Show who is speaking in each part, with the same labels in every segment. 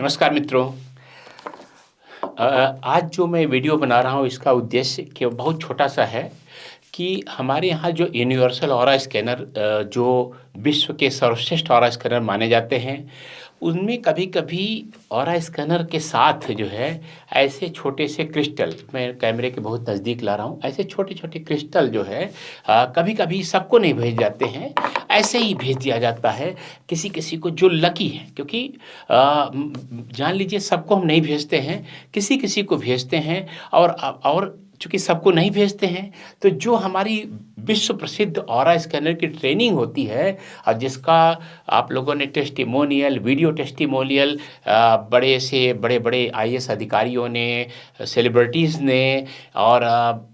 Speaker 1: नमस्कार मित्रों। आज जो मैं वीडियो बना रहा हूँ इसका उद्देश्य कि बहुत छोटा-सा है कि हमारे यहाँ जो यूनिवर्सल ऑरा स्कैनर जो विश्व के सर्वश्रेष्ठ ऑरा स्कैनर माने जाते हैं, उनमें कभी-कभी ऑरा स्कैनर के साथ जो है ऐसे छोटे से क्रिस्टल, मैं कैमरे के बहुत नज़दीक ला रहा हूँ, ऐसे छोटे-छोटे क्रिस्टल जो है कभी-कभी सबको नहीं भेजे जाते हैं, ऐसे ही भेज दिया जाता है किसी-किसी को जो लकी है, क्योंकि जान लीजिए सबको हम नहीं भेजते हैं, किसी-किसी को भेजते हैं और चूँकि सबको नहीं भेजते हैं, तो जो हमारी विश्व प्रसिद्ध ऑरा स्कैनर की ट्रेनिंग होती है जिसका आप लोगों ने टेस्टिमोनियल, वीडियो टेस्टिमोनियल बड़े से बड़े-बड़े आईएएस अधिकारियों ने, सेलिब्रिटीज़ ने और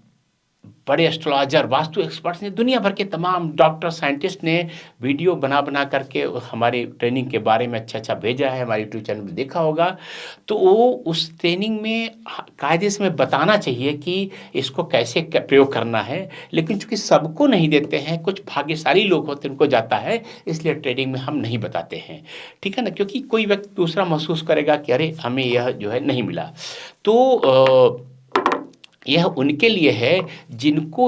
Speaker 1: बड़े एस्ट्रोलॉजर, वास्तु एक्सपर्ट्स ने, दुनिया भर के तमाम डॉक्टर, साइंटिस्ट ने वीडियो बना-बना करके हमारी ट्रेनिंग के बारे में अच्छा-अच्छा भेजा है, हमारे यूट्यूब चैनल में देखा होगा। तो वो उस ट्रेनिंग में कायदे से हमें बताना चाहिए कि इसको कैसे प्रयोग करना है, लेकिन चूँकि सबको नहीं देते हैं, कुछ भाग्यशाली लोग होते हैं उनको जाता है, इसलिए ट्रेनिंग में हम नहीं बताते हैं। ठीक है ना? क्योंकि कोई व्यक्ति दूसरा महसूस करेगा कि अरे! हमें यह जो है नहीं मिला। तो यह उनके लिए है जिनको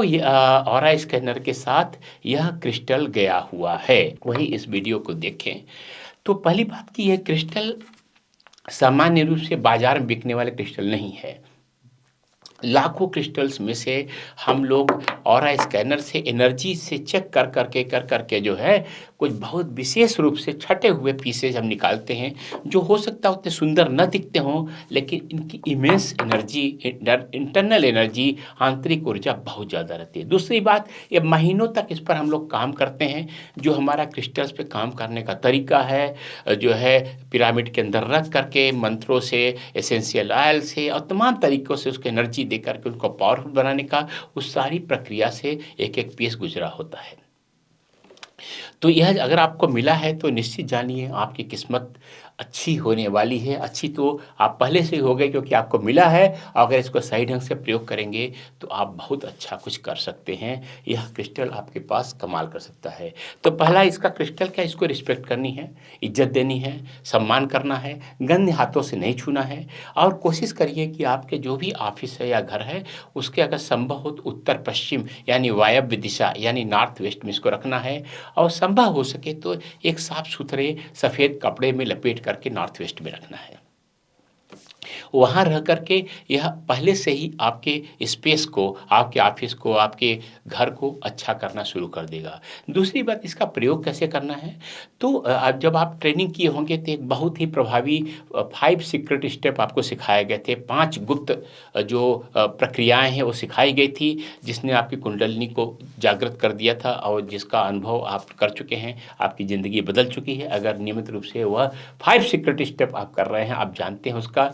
Speaker 1: ऑरा स्कैनर के साथ यह क्रिस्टल गया हुआ है, वही इस वीडियो को देखें। तो पहली बात कि यह क्रिस्टल सामान्य रूप से बाजार में बिकने वाले क्रिस्टल नहीं है। लाखों क्रिस्टल्स में से हम लोग ऑरा स्कैनर से एनर्जी से चेक कर करके जो है कुछ बहुत विशेष रूप से छटे हुए पीसेज हम निकालते हैं, जो हो सकता है उतने सुंदर न दिखते हों, लेकिन इनकी इमेंस एनर्जी, इंटरनल एनर्जी, आंतरिक ऊर्जा बहुत ज़्यादा रहती है। दूसरी बात, ये महीनों तक इस पर हम लोग काम करते हैं। जो हमारा क्रिस्टल्स पे काम करने का तरीका है जो है पिरामिड के अंदर रख करके मंत्रों से, एसेंशियल ऑयल से और तमाम तरीक़ों से उसको एनर्जी दे करके उनको पावरफुल बनाने का, उस सारी प्रक्रिया से एक-एक पीस गुज़रा होता है। तो यह अगर आपको मिला है तो निश्चित जानिए आपकी किस्मत अच्छी होने वाली है। अच्छी तो आप पहले से ही हो गए क्योंकि आपको मिला है, और अगर इसको सही ढंग से प्रयोग करेंगे तो आप बहुत अच्छा कुछ कर सकते हैं। यह क्रिस्टल आपके पास कमाल कर सकता है। तो पहला इसका क्रिस्टल क्या, इसको रिस्पेक्ट करनी है, इज़्ज़त देनी है, सम्मान करना है, गंदे हाथों से नहीं छूना है, और कोशिश करिए कि आपके जो भी ऑफ़िस है या घर है उसके अगर संभव हो तो उत्तर-पश्चिम यानी वायव्य दिशा यानी नॉर्थ वेस्ट में इसको रखना है, और संभव हो सके तो एक साफ-सुथरे सफ़ेद कपड़े में लपेट करके नॉर्थ वेस्ट में रखना है। वहाँ रह कर के यह पहले से ही आपके स्पेस को, आपके ऑफ़िस को, आपके घर को अच्छा करना शुरू कर देगा। दूसरी बात, इसका प्रयोग कैसे करना है? तो जब आप ट्रेनिंग किए होंगे तो एक बहुत ही प्रभावी 5 सीक्रेट स्टेप आपको सिखाए गए थे। 5 गुप्त जो प्रक्रियाएँ हैं वो सिखाई गई थी, जिसने आपकी कुंडलिनी को जागृत कर दिया था और जिसका अनुभव आप कर चुके हैं, आपकी ज़िंदगी बदल चुकी है। अगर नियमित रूप से वह 5 सीक्रेट स्टेप आप कर रहे हैं, आप जानते हैं उसका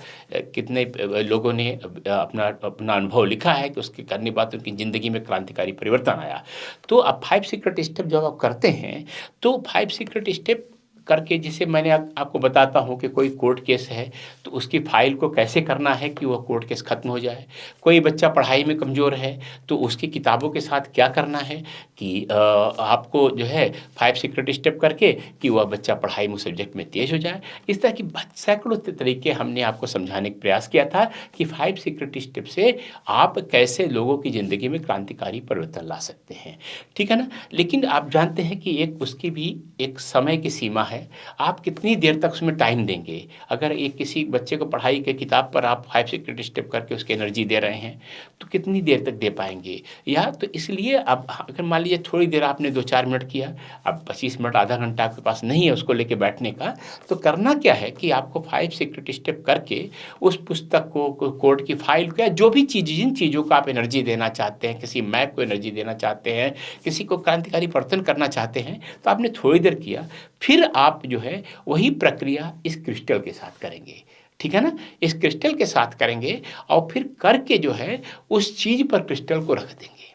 Speaker 1: कितने लोगों ने अपना अपना अनुभव लिखा है कि उसके करने के बाद उनकी ज़िंदगी में क्रांतिकारी परिवर्तन आया। तो अब 5 सीक्रेट स्टेप जब आप करते हैं, तो 5 सीक्रेट स्टेप करके, जिसे मैंने आपको बताता हूँ कि कोई कोर्ट केस है, तो उसकी फ़ाइल को कैसे करना है कि वह कोर्ट केस ख़त्म हो जाए। कोई बच्चा पढ़ाई में कमज़ोर है, तो उसकी किताबों के साथ क्या करना है कि आपको जो है 5 सीक्रेट स्टेप करके कि वह बच्चा पढ़ाई में सब्जेक्ट में तेज़ हो जाए। इस तरह की सैकड़ों तरीके हमने आपको समझाने का प्रयास किया था कि 5 सीक्रेट स्टेप से आप कैसे लोगों की ज़िंदगी में क्रांतिकारी परिवर्तन ला सकते हैं। ठीक है ना? लेकिन आप जानते हैं कि एक उसकी भी एक समय की सीमा है। आप कितनी देर तक उसमें टाइम देंगे? अगर एक किसी बच्चे को पढ़ाई के किताब पर आप 5 सीक्रेट स्टेप करके उसकी एनर्जी दे रहे हैं, तो कितनी देर तक दे पाएँगे? या तो इसलिए अब अगर मान लीजिए थोड़ी देर आपने 2-4 मिनट किया, अब 25 मिनट, आधा घंटा आपके पास नहीं है उसको लेके बैठने का, तो करना क्या है कि आपको 5 सीक्रेट स्टेप करके उस पुस्तक को, कोर्ट की फाइल को, या जो भी चीज़, जिन चीज़ों को आप एनर्जी देना चाहते हैं, किसी मैप को एनर्जी देना चाहते हैं, किसी को क्रांतिकारी परिवर्तन करना चाहते हैं, तो आपने थोड़ी देर किया, फिर आप जो है वही प्रक्रिया इस क्रिस्टल के साथ करेंगे। ठीक है ना? इस क्रिस्टल के साथ करेंगे और फिर करके जो है उस चीज़ पर क्रिस्टल को रख देंगे।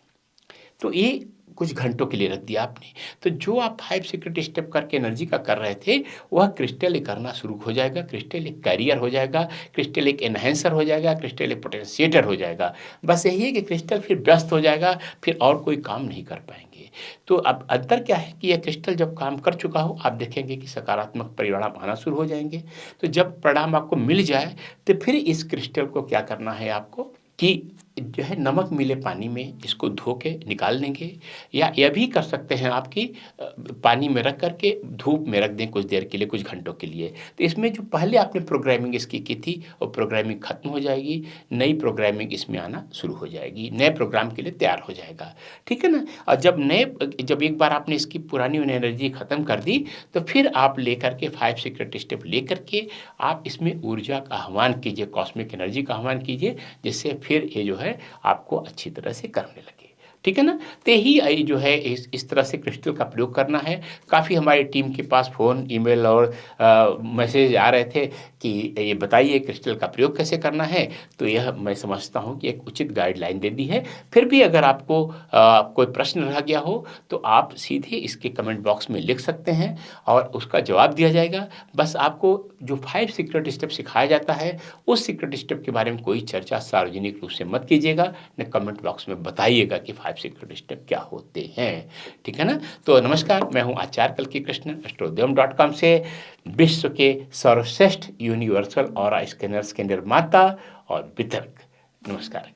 Speaker 1: तो ये कुछ घंटों के लिए रख दिया आपने, तो जो आप 5 सीक्रेट स्टेप करके एनर्जी का कर रहे थे, वह क्रिस्टल एक करना शुरू हो जाएगा, क्रिस्टल एक कैरियर हो जाएगा, क्रिस्टल एक एनहांसर हो जाएगा, क्रिस्टल एक पोटेंशिएटर हो जाएगा। बस यही है कि क्रिस्टल फिर व्यस्त हो जाएगा, फिर और कोई काम नहीं कर पाएँगे। तो अब अंतर क्या है कि यह क्रिस्टल जब काम कर चुका हो, आप देखेंगे कि सकारात्मक परिणाम आना शुरू हो जाएँगे। तो जब परिणाम आपको मिल जाए, तो फिर इस क्रिस्टल को क्या करना है आपको कि जो है नमक मिले पानी में इसको धो के निकाल लेंगे, या यह भी कर सकते हैं आप कि पानी में रख कर के धूप में रख दें कुछ देर के लिए, कुछ घंटों के लिए। तो इसमें जो पहले आपने प्रोग्रामिंग इसकी की थी, वो प्रोग्रामिंग खत्म हो जाएगी, नई प्रोग्रामिंग इसमें आना शुरू हो जाएगी, नए प्रोग्राम के लिए तैयार हो जाएगा, ठीक है ना? और जब एक बार आपने इसकी पुरानी एनर्जी खत्म कर दी, तो फिर आप लेकर के 5 सीक्रेट स्टेप लेकर के आप इसमें ऊर्जा का आह्वान कीजिए, कॉस्मिक एनर्जी का आह्वान कीजिए, जिससे फिर ये जो है आपको अच्छी तरह से करने लगे, ठीक है ना? तो यही जो है इस तरह से क्रिस्टल का प्रयोग करना है। काफ़ी हमारी टीम के पास फ़ोन, ईमेल और मैसेज आ रहे थे कि ये बताइए क्रिस्टल का प्रयोग कैसे करना है। तो यह मैं समझता हूँ कि एक उचित गाइडलाइन दे दी है। फिर भी अगर आपको कोई प्रश्न रह गया हो, तो आप सीधे इसके कमेंट बॉक्स में लिख सकते हैं और उसका जवाब दिया जाएगा। बस आपको जो 5 सीक्रेट स्टेप सिखाया जाता है, उस सीक्रेट स्टेप के बारे में कोई चर्चा सार्वजनिक रूप से मत कीजिएगा, न कमेंट बॉक्स में बताइएगा कि 5 सीक्रेट स्टेप क्या होते हैं, ठीक है ना? तो नमस्कार, मैं हूँ आचार्य कल्की कृष्ण, astrodhyam.com से विश्व के सर्वश्रेष्ठ यूनिवर्सल ऑरा स्कैनर्स के निर्माता और वितरक। नमस्कार।